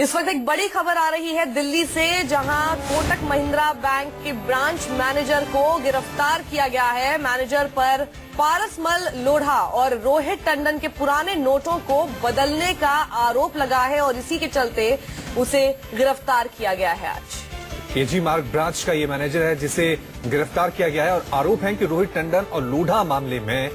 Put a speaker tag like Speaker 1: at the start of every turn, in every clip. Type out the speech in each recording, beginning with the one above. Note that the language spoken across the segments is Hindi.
Speaker 1: इस वक्त एक बड़ी खबर आ रही है दिल्ली से, जहां कोटक महिंद्रा बैंक के ब्रांच मैनेजर को गिरफ्तार किया गया है। मैनेजर पर पारसमल लोढ़ा और रोहित टंडन के पुराने नोटों को बदलने का आरोप लगा है और इसी के चलते उसे गिरफ्तार किया गया है। आज
Speaker 2: केजी मार्ग ब्रांच का ये मैनेजर है जिसे गिरफ्तार किया गया है और आरोप है कि रोहित टंडन और लोढ़ा मामले में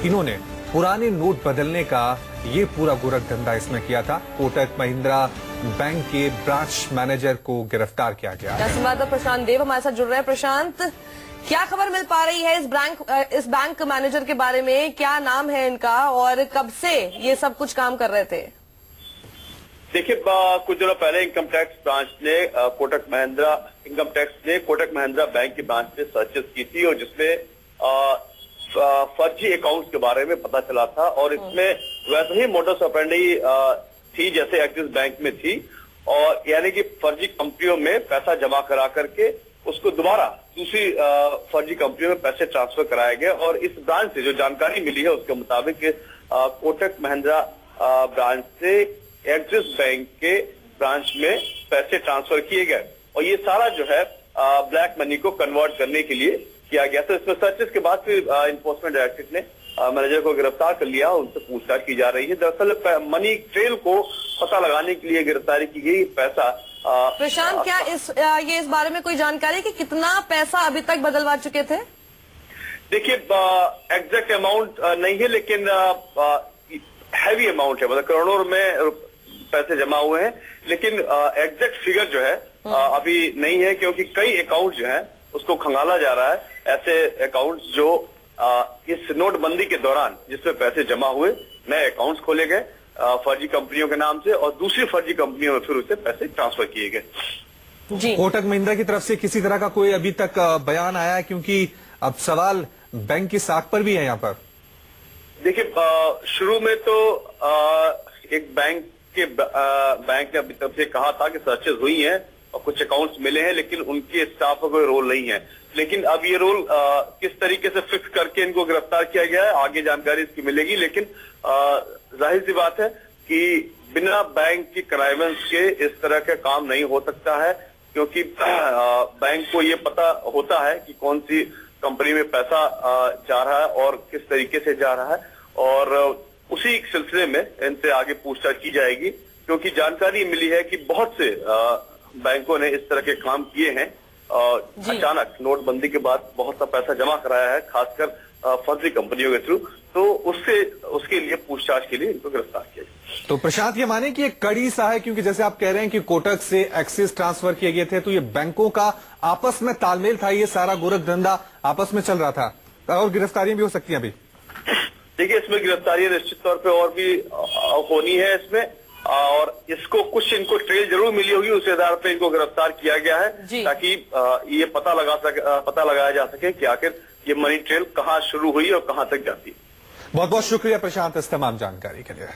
Speaker 2: इन्होंने पुराने नोट बदलने का ये पूरा गोरख धंधा इसमें किया था। कोटक महिंद्रा बैंक के ब्रांच मैनेजर को गिरफ्तार किया गया।
Speaker 1: संवाददाता प्रशांत देव हमारे साथ जुड़ रहे हैं। प्रशांत, क्या खबर मिल पा रही है इस बैंक मैनेजर के बारे में? क्या नाम है इनका और कब से ये सब कुछ काम कर रहे थे?
Speaker 3: देखिए, कुछ दिनों पहले इनकम टैक्स ब्रांच ने कोटक महिंद्रा बैंक की ब्रांच में सर्चेस की थी और जिसमें फर्जी अकाउंट्स के बारे में पता चला था और इसमें वैसे ही मोडस ऑपरेंडी थी जैसे एक्सिस बैंक में थी, और यानी कि फर्जी कंपनियों में पैसा जमा करा करके उसको दोबारा दूसरी फर्जी कंपनियों में पैसे ट्रांसफर कराए गए। और इस ब्रांच से जो जानकारी मिली है उसके मुताबिक कोटक महिंद्रा ब्रांच से एक्सिस बैंक के ब्रांच में पैसे ट्रांसफर किए गए और ये सारा जो है ब्लैक मनी को कन्वर्ट करने के लिए किया गया। तो इसमें सर्चेस के बाद फिर इन्फोर्समेंट डायरेक्टरेट ने मैनेजर को गिरफ्तार कर लिया, उनसे पूछताछ की जा रही है। दरअसल मनी ट्रेल को पता लगाने के लिए गिरफ्तारी की गई। पैसा
Speaker 1: प्रशांत, क्या इस बारे में कोई जानकारी कि कितना पैसा अभी तक बदलवा चुके थे?
Speaker 3: देखिए, एग्जैक्ट अमाउंट नहीं है, लेकिन हैवी अमाउंट है, मतलब करोड़ों में पैसे जमा हुए हैं, लेकिन एग्जैक्ट फिगर जो है अभी नहीं है, क्योंकि कई अकाउंट जो है उसको खंगाला जा रहा है। ऐसे अकाउंट्स जो इस नोटबंदी के दौरान जिसमें पैसे जमा हुए, नए अकाउंट्स खोले गए फर्जी कंपनियों के नाम से और दूसरी फर्जी कंपनियों में फिर उसे पैसे ट्रांसफर किए गए।
Speaker 2: कोटक महिंद्रा की तरफ से किसी तरह का कोई अभी तक बयान आया है, क्योंकि अब सवाल बैंक की साख पर भी है यहाँ पर?
Speaker 3: देखिए, शुरू में तो एक बैंक ने अभी तक से कहा था कि सर्चेस हुई हैं और कुछ अकाउंट्स मिले हैं, लेकिन उनके स्टाफ का कोई रोल नहीं है। लेकिन अब ये रोल किस तरीके से फिक्स करके इनको गिरफ्तार किया गया है, आगे जानकारी इसकी मिलेगी। लेकिन जाहिर सी बात है कि बिना बैंक की कनाइवेंस के इस तरह का काम नहीं हो सकता है, क्योंकि बैंक को ये पता होता है कि कौन सी कंपनी में पैसा जा रहा है और किस तरीके से जा रहा है, और उसी सिलसिले में इनसे आगे पूछताछ की जाएगी। क्योंकि जानकारी मिली है कि बहुत से बैंकों ने इस तरह के काम किए हैं, अचानक नोटबंदी के बाद बहुत सा पैसा जमा कराया है, खासकर फर्जी कंपनियों के थ्रू। तो उसके लिए पूछताछ के लिए इनको गिरफ्तार किया गया।
Speaker 2: तो प्रशांत, ये माने कि एक कड़ी सा है, क्योंकि जैसे आप कह रहे हैं कि कोटक से एक्सिस ट्रांसफर किए गए थे, तो ये बैंकों का आपस में तालमेल था, ये सारा गोरख धंधा आपस में चल रहा था और गिरफ्तारियां भी हो सकती हैं अभी?
Speaker 3: देखिए, इसमें गिरफ्तारियां निश्चित तौर पे और भी होनी है इसमें, और इनको ट्रेल जरूर मिली होगी, उस आधार पे इनको गिरफ्तार किया गया है ताकि ये पता लगाया जा सके कि आखिर ये मनी ट्रेल कहाँ शुरू हुई और कहाँ तक जाती है।
Speaker 2: बहुत बहुत शुक्रिया प्रशांत इस तमाम जानकारी के लिए।